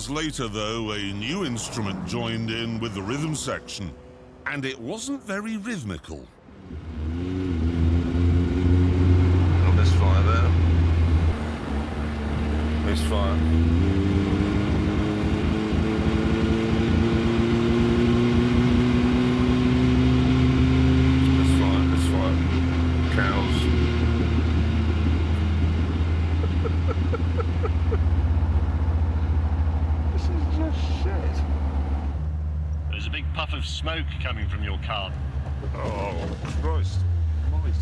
hours later, though, a new instrument joined in with the rhythm section, and it wasn't very rhythmical. Oh, misfire there. Misfire. Misfire. Cows. This is just shit. There's a big puff of smoke coming from your car. Oh, Christ almighty.